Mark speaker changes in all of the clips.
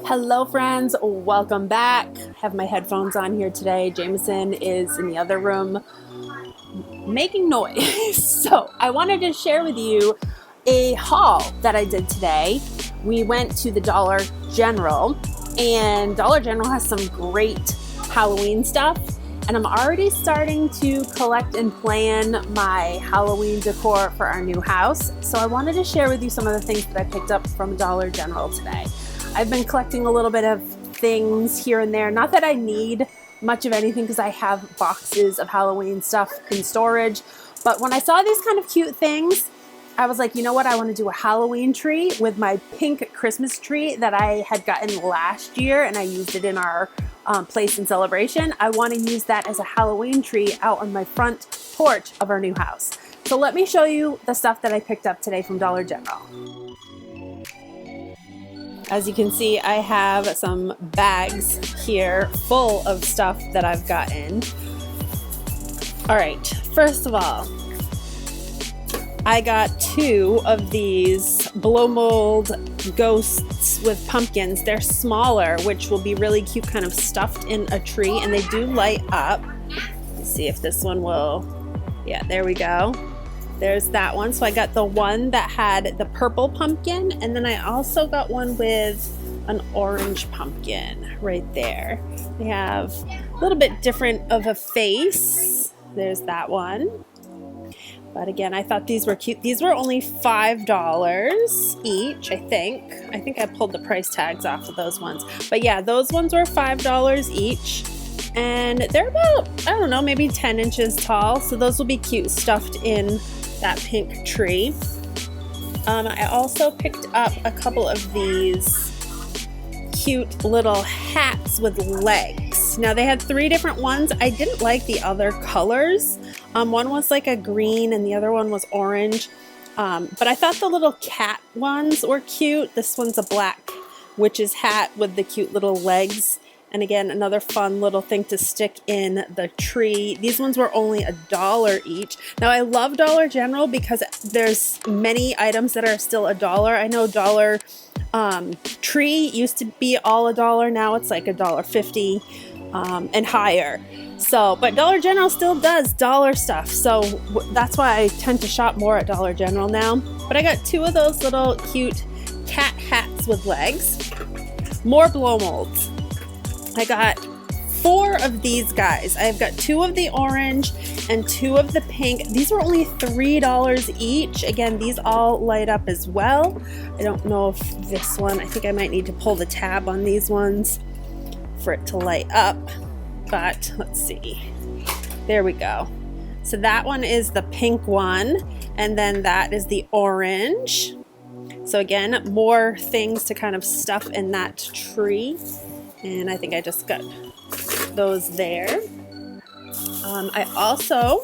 Speaker 1: Hello friends, welcome back. I have my headphones on here today. Jameson is in the other room making noise. So I wanted to share with you a haul that I did today. We went to the Dollar General, and Dollar General has some great Halloween stuff, and I'm already starting to collect and plan my Halloween decor for our new house. So I wanted to share with you some of the things that I picked up from Dollar General today. I've been collecting a little bit of things here and there. Not that I need much of anything because I have boxes of Halloween stuff in storage. But when I saw these kind of cute things, I was like, you know what? I want to do a Halloween tree with my pink Christmas tree that I had gotten last year, and I used it in our place in celebration. I want to use that as a Halloween tree out on my front porch of our new house. So let me show you the stuff that I picked up today from Dollar General. As you can see, I have some bags here full of stuff that I've gotten. All right, first of all, I got 2 of these blow mold ghosts with pumpkins. They're smaller, which will be really cute, kind of stuffed in a tree, and they do light up. Let's see if this one will. Yeah, there we go. There's that one. So I got the one that had the purple pumpkin, and then I also got one with an orange pumpkin right there. They have a little bit different of a face. There's that one. But again, I thought these were cute. These were only $5 each, I think. I think I pulled the price tags off of those ones. But yeah, those ones were $5 each. And they're about, I don't know, maybe 10 inches tall. So those will be cute, stuffed in that pink tree. I also picked up a couple of these cute little hats with legs. Now they had 3 different ones. I didn't like the other colors. One was like a green and the other one was orange. But I thought the little cat ones were cute. This one's a black witch's hat with the cute little legs. And again, another fun little thing to stick in the tree. These ones were only $1 each. Now I love Dollar General because there's many items that are still $1. I know Dollar Tree used to be all $1. Now it's like $1.50 and higher. So, but Dollar General still does dollar stuff. So that's why I tend to shop more at Dollar General now. But I got 2 of those little cute cat hats with legs. More blow molds. I got 4 of these guys. I've got 2 of the orange and 2 of the pink. These were only $3 each. Again, these all light up as well. I don't know if this one, I think I might need to pull the tab on these ones for it to light up. But let's see. There we go. So that one is the pink one, and then that is the orange. So again, more things to kind of stuff in that tree. And I think I just got those there. I also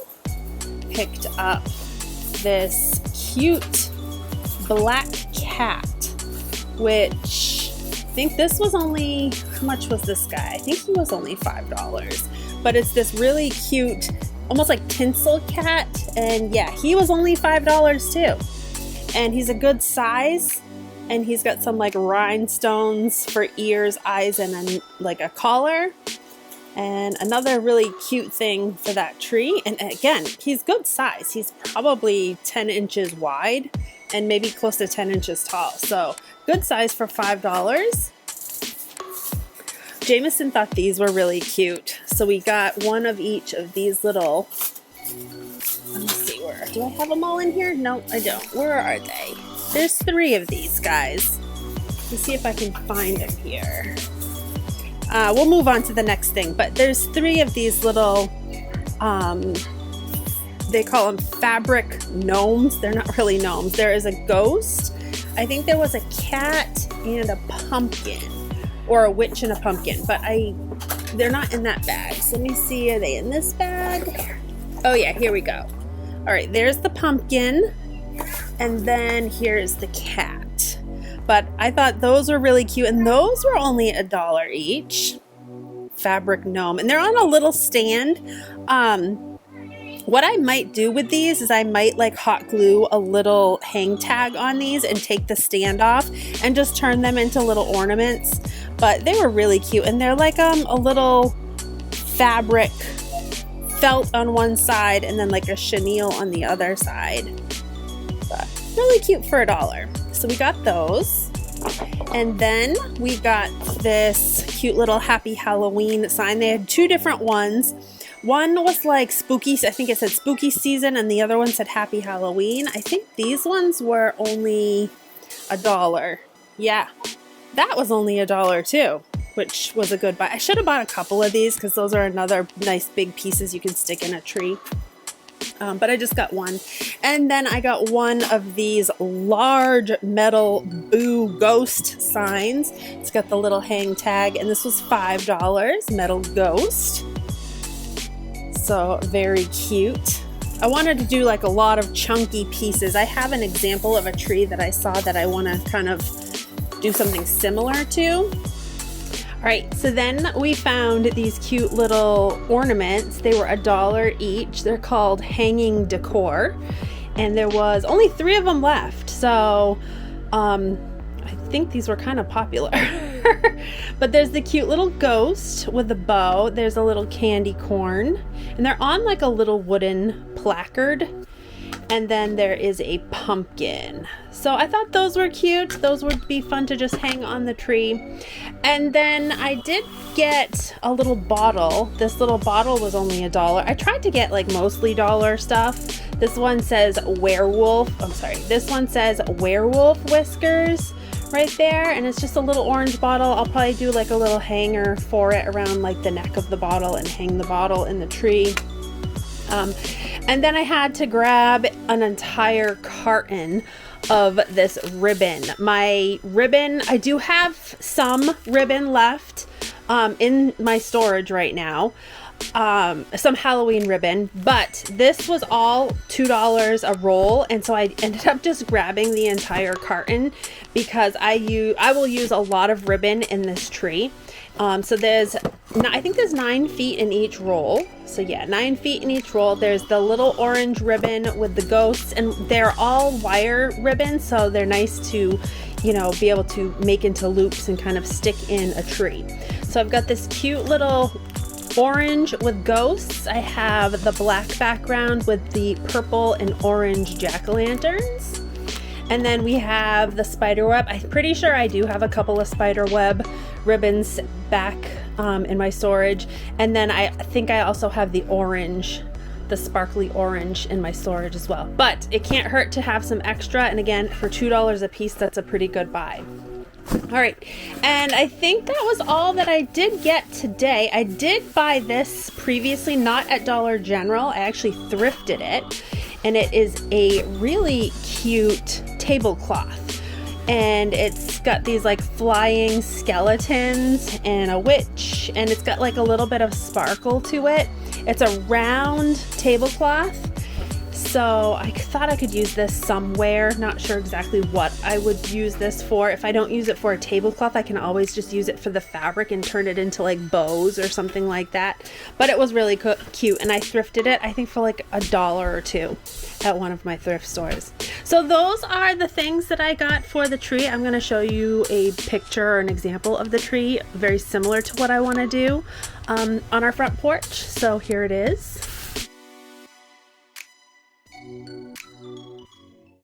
Speaker 1: picked up this cute black cat, which I think this was only, how much was this guy? I think he was only $5. But it's this really cute, almost like tinsel cat. And yeah, he was only $5 too. And he's a good size. And he's got some like rhinestones for ears, eyes, and like a collar. And another really cute thing for that tree. And again, he's good size. He's probably 10 inches wide and maybe close to 10 inches tall. So good size for $5. Jameson thought these were really cute. So we got one of each of these little, let me see, where, do I have them all in here? No, I don't. Where are they? There's 3 of these guys. Let's see if I can find them here. We'll move on to the next thing, but there's 3 of these little, they call them fabric gnomes. They're not really gnomes. There is a ghost. I think there was a cat and a pumpkin, or a witch and a pumpkin, but they're not in that bag. So let me see, are they in this bag? Oh yeah, here we go. All right, there's the pumpkin. And then here's the cat. But I thought those were really cute, and those were only $1 each. Fabric gnome, and they're on a little stand. What I might do with these is I might like hot glue a little hang tag on these and take the stand off and just turn them into little ornaments. but they were really cute, and they're like a little fabric felt on one side and then like a chenille on the other side. But really cute for $1. So we got those. And then we got this cute little Happy Halloween sign. They had two different ones. One was like spooky, I think it said spooky season, and the other one said Happy Halloween. I think these ones were only $1. Yeah, that was only $1 too, which was a good buy. I should have bought a couple of these because those are another nice big pieces you can stick in a tree. But I just got one. And then I got one of these large metal boo ghost signs. It's got the little hang tag, and this was $5, metal ghost. So very cute. I wanted to do like a lot of chunky pieces. I have an example of a tree that I saw that I want to kind of do something similar to. All right, so then we found these cute little ornaments. They were $1 each. They're called hanging decor, and there was only 3 of them left. So I think these were kind of popular. But there's the cute little ghost with the bow. There's a little candy corn, and they're on like a little wooden placard. And then there is a pumpkin. So I thought those were cute. Those would be fun to just hang on the tree. And then I did get a little bottle. This little bottle was only $1. I tried to get like mostly dollar stuff. This one says werewolf. I'm sorry. This one says werewolf whiskers right there. And it's just a little orange bottle. I'll probably do like a little hanger for it around like the neck of the bottle and hang the bottle in the tree. And then I had to grab an entire carton of this ribbon. My ribbon, I do have some ribbon left in my storage right now. Some Halloween ribbon, but this was all $2 a roll, and so I ended up just grabbing the entire carton because I will use a lot of ribbon in this tree. So I think there's 9 feet in each roll. So yeah, 9 feet in each roll. There's the little orange ribbon with the ghosts, and they're all wire ribbons, so they're nice to, be able to make into loops and kind of stick in a tree. So I've got this cute little orange with ghosts. I have the black background with the purple and orange jack-o'-lanterns. And then we have the spider web. I'm pretty sure I do have a couple of spider web ribbons back in my storage. And then I think I also have the orange, the sparkly orange in my storage as well. But it can't hurt to have some extra. And again, for $2 a piece, that's a pretty good buy. All right, and I think that was all that I did get today. I did buy this previously, not at Dollar General. I actually thrifted it, and it is a really cute tablecloth. And it's got these like flying skeletons and a witch, and it's got like a little bit of sparkle to it. It's a round tablecloth. So I thought I could use this somewhere. Not sure exactly what I would use this for. If I don't use it for a tablecloth, I can always just use it for the fabric and turn it into like bows or something like that. But it was really cute, and I thrifted it, I think, for like $1 or $2 at one of my thrift stores. So those are the things that I got for the tree. I'm going to show you a picture or an example of the tree, very similar to what I want to do on our front porch. So here it is.